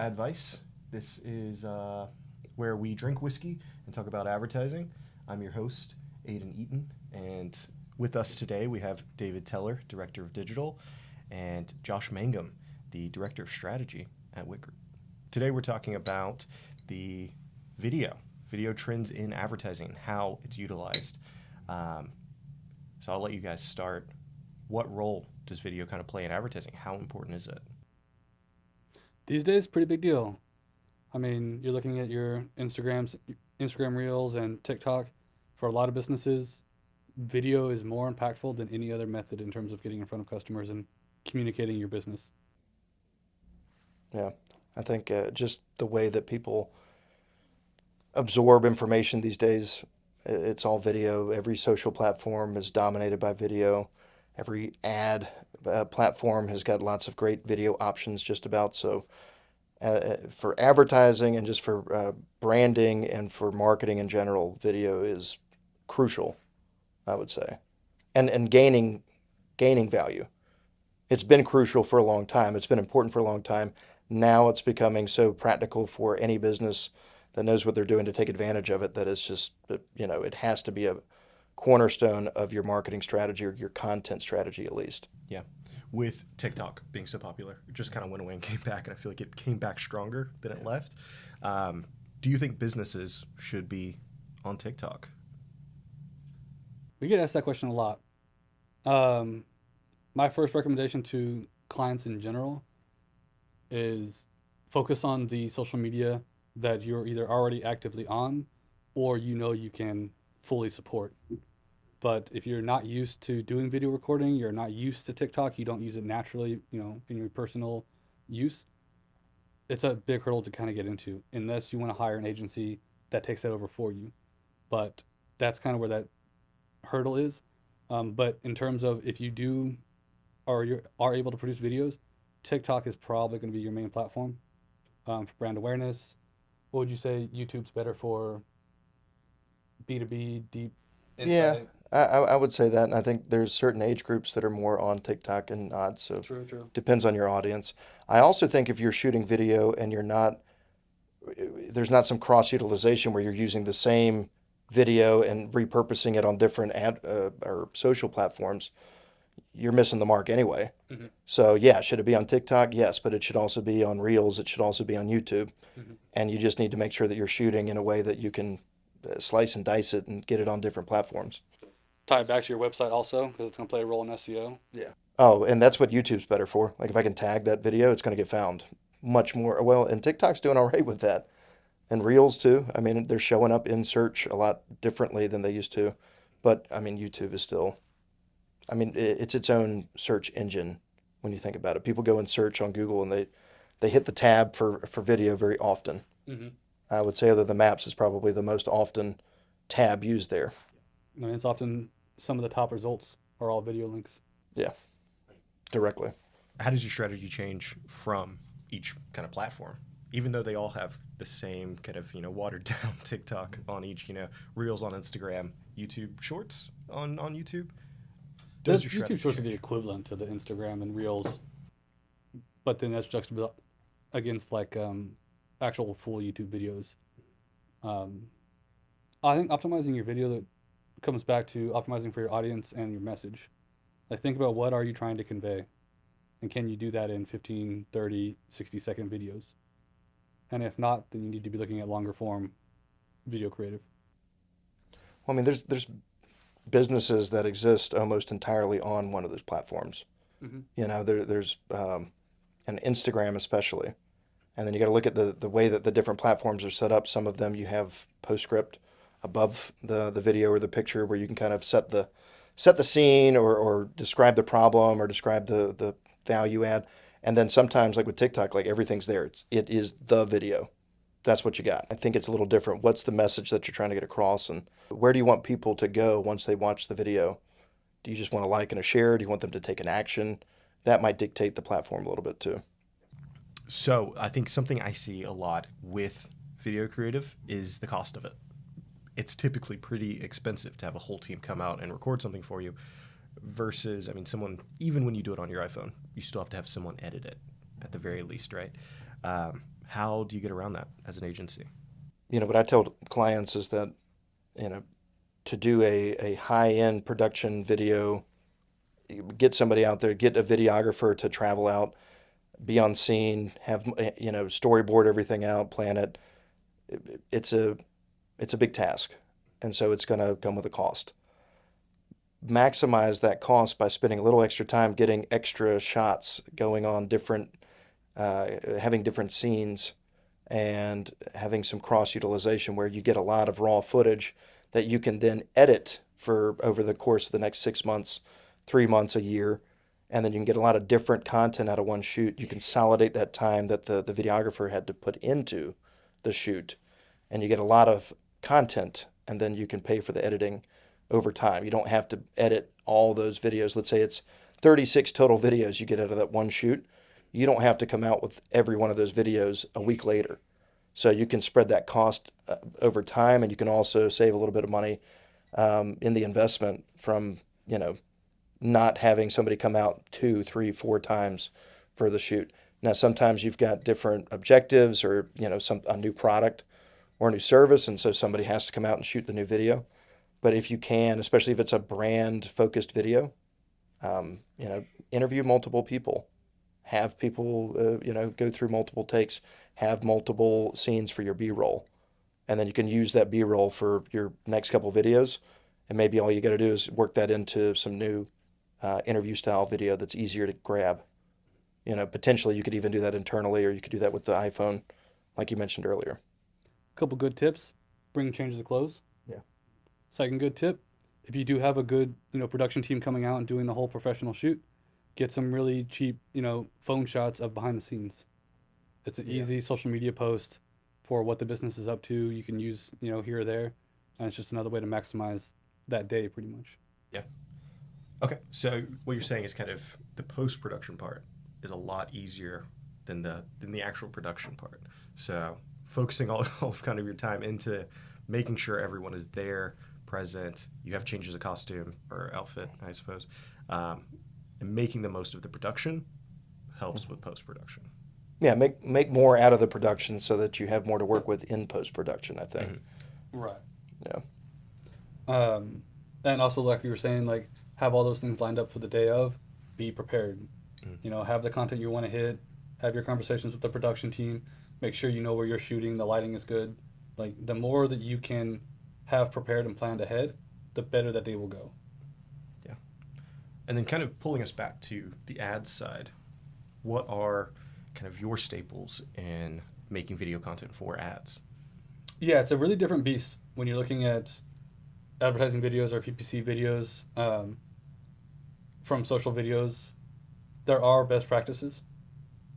AdVice. This is where we drink whiskey and talk about advertising. I'm your host, Aiden Eaton, and with us today we have David Teller, Director of Digital, and Josh Mangum, the Director of Strategy at Wickert. Today we're talking about the video trends in advertising and how it's utilized. So I'll let you guys start. What role does video kind of play in advertising? How important is it? These days, pretty big deal. I mean, you're looking at your Instagram Reels and TikTok. For a lot of businesses, video is more impactful than any other method in terms of getting in front of customers and communicating your business. Yeah, I think just the way that people absorb information these days, it's all video. Every social platform is dominated by video. Every ad platform has got lots of great video options just about. So for advertising and just for branding and for marketing in general, video is crucial, I would say, and gaining value. It's been crucial for a long time. It's been important for a long time. Now it's becoming so practical for any business that knows what they're doing to take advantage of it that it's just, it has to be a cornerstone of your marketing strategy or your content strategy at least. Yeah. With TikTok being so popular, it just kind of went away and came back, and I feel like it came back stronger than it left. Do you think businesses should be on TikTok? We get asked that question a lot. My first recommendation to clients in general is focus on the social media that you're either already actively on or you can fully support. But if you're not used to doing video recording, you're not used to TikTok, you don't use it naturally, in your personal use, it's a big hurdle to kind of get into unless you want to hire an agency that takes that over for you. But that's kind of where that hurdle is. But in terms of if you do or you are able to produce videos, TikTok is probably going to be your main platform for brand awareness. What would you say YouTube's better for B2B, deep Yeah, insight? I would say that, and I think there's certain age groups that are more on TikTok and not, so True. depends on your audience. I also think if you're shooting video and there's not some cross utilization where you're using the same video and repurposing it on different ad or social platforms, you're missing the mark anyway. Mm-hmm. So yeah, should it be on TikTok? Yes, but it should also be on Reels. It should also be on YouTube. Mm-hmm. And you just need to make sure that you're shooting in a way that you can slice and dice it and get it on different platforms. Tie it back to your website also because it's going to play a role in SEO. Yeah. Oh, and that's what YouTube's better for. Like if I can tag that video, it's going to get found much more. Well, and TikTok's doing all right with that. And Reels too. I mean, they're showing up in search a lot differently than they used to. But I mean, YouTube is still, it's its own search engine when you think about it. People go and search on Google and they hit the tab for video very often. Mm-hmm. I would say other than maps is probably the most often tab used there. I mean, it's often some of the top results are all video links. Yeah, directly. How does your strategy change from each kind of platform? Even though they all have the same kind of, watered down TikTok on each, Reels on Instagram, YouTube Shorts on YouTube. Does your YouTube strategy Shorts are change? the equivalent to the Instagram and Reels, but then that's juxtaposed against actual full YouTube videos. I think optimizing your video that comes back to optimizing for your audience and your message. Think about what are you trying to convey, and can you do that in 15, 30, 60-second videos? And if not, then you need to be looking at longer form video creative. Well, I mean, there's businesses that exist almost entirely on one of those platforms. Mm-hmm. There's an Instagram especially. And then you got to look at the way that the different platforms are set up. Some of them you have postscript above the video or the picture where you can kind of set the scene or describe the problem or describe the value add. And then sometimes, like with TikTok, like everything's there. It is the video. That's what you got. I think it's a little different. What's the message that you're trying to get across, and where do you want people to go once they watch the video? Do you just want to like and a share? Do you want them to take an action? That might dictate the platform a little bit too. So I think something I see a lot with video creative is the cost of it. It's typically pretty expensive to have a whole team come out and record something for you versus, someone, even when you do it on your iPhone, you still have to have someone edit it at the very least, right? How do you get around that as an agency? What I tell clients is that, to do a high-end production video, get somebody out there, get a videographer to travel out, be on scene, have, storyboard everything out, plan it. It's a big task. And so it's going to come with a cost. Maximize that cost by spending a little extra time getting extra shots going on having different scenes and having some cross utilization where you get a lot of raw footage that you can then edit for over the course of the next 6 months, 3 months, a year. And then you can get a lot of different content out of one shoot. You consolidate that time that the videographer had to put into the shoot, and you get a lot of content, and then you can pay for the editing over time. You don't have to edit all those videos. Let's say it's 36 total videos you get out of that one shoot. You don't have to come out with every one of those videos a week later. So you can spread that cost over time, and you can also save a little bit of money in the investment from, not having somebody come out 2, 3, 4 times for the shoot. Now, sometimes you've got different objectives or, a new product or a new service, and so somebody has to come out and shoot the new video. But if you can, especially if it's a brand-focused video, interview multiple people. Have people, go through multiple takes. Have multiple scenes for your B-roll. And then you can use that B-roll for your next couple videos. And maybe all you got to do is work that into some new interview-style video that's easier to grab. Potentially you could even do that internally, or you could do that with the iPhone, like you mentioned earlier. A couple good tips: bring changes to clothes. Yeah. Second good tip: if you do have a good production team coming out and doing the whole professional shoot, get some really cheap phone shots of behind the scenes. It's an easy social media post for what the business is up to. You can use here or there, and it's just another way to maximize that day, pretty much. Yeah. Okay, so what you're saying is kind of the post-production part is a lot easier than the actual production part. So focusing all of kind of your time into making sure everyone is there, present, you have changes of costume or outfit, I suppose, and making the most of the production helps with post-production. Yeah, make more out of the production so that you have more to work with in post-production, I think. Mm-hmm. Right. Yeah. And also, like you were saying, have all those things lined up for the day of. Be prepared. Mm-hmm. Have the content you want to hit. Have your conversations with the production team. Make sure you know where you're shooting. The lighting is good. The more that you can have prepared and planned ahead, the better that day will go. Yeah. And then kind of pulling us back to the ads side, what are kind of your staples in making video content for ads? Yeah, it's a really different beast when you're looking at advertising videos or PPC videos. From social videos, there are best practices.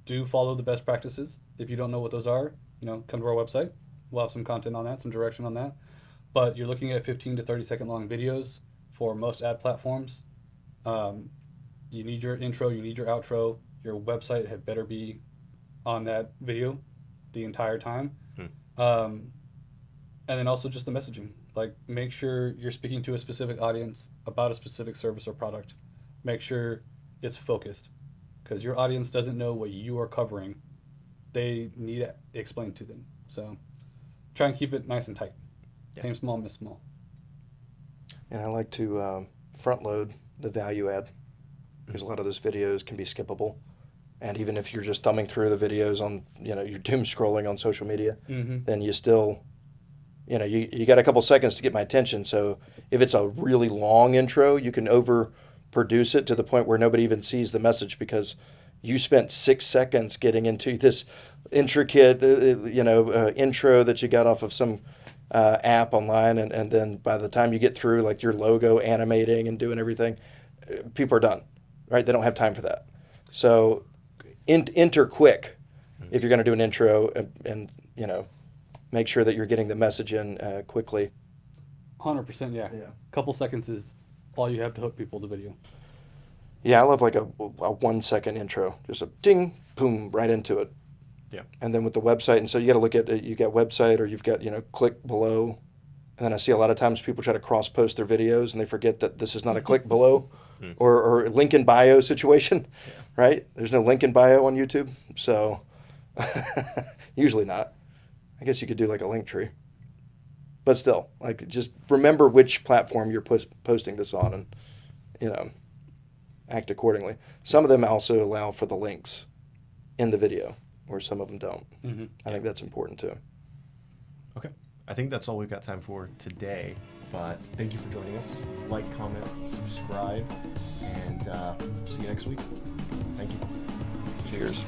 Do follow the best practices. If you don't know what those are, come to our website. We'll have some content on that, some direction on that. But you're looking at 15 to 30-second long videos for most ad platforms. You need your intro, you need your outro. Your website had better be on that video the entire time. And then also just the messaging. Make sure you're speaking to a specific audience about a specific service or product. Make sure it's focused, because your audience doesn't know what you are covering. They need it explained to them. So try and keep it nice and tight. Yeah. Aim small, miss small. And I like to front load the value add, because a lot of those videos can be skippable. And even if you're just thumbing through the videos on, you're doom scrolling on social media, then you still, you got a couple seconds to get my attention. So if it's a really long intro, you can overproduce it to the point where nobody even sees the message, because you spent 6 seconds getting into this intricate, intro that you got off of some app online. And then by the time you get through your logo animating and doing everything, people are done, right? They don't have time for that. So enter quick if you're going to do an intro, and make sure that you're getting the message in quickly. 100%, yeah. Couple seconds is all you have to hook people to video. Yeah, I love a 1 second intro, just a ding, boom, right into it. Yeah. And then with the website, and so you got to look at you got website, or you've got click below, and then I see a lot of times people try to cross post their videos and they forget that this is not a click below or link in bio situation, right? There's no link in bio on YouTube, so Usually not. I guess you could do like a link tree. But still, like, just remember which platform you're posting this on, and, you know, act accordingly. Some of them also allow for the links in the video, where some of them don't. Mm-hmm. I think that's important too. Okay. I think that's all we've got time for today. But thank you for joining us. Like, comment, subscribe, and see you next week. Thank you. Cheers.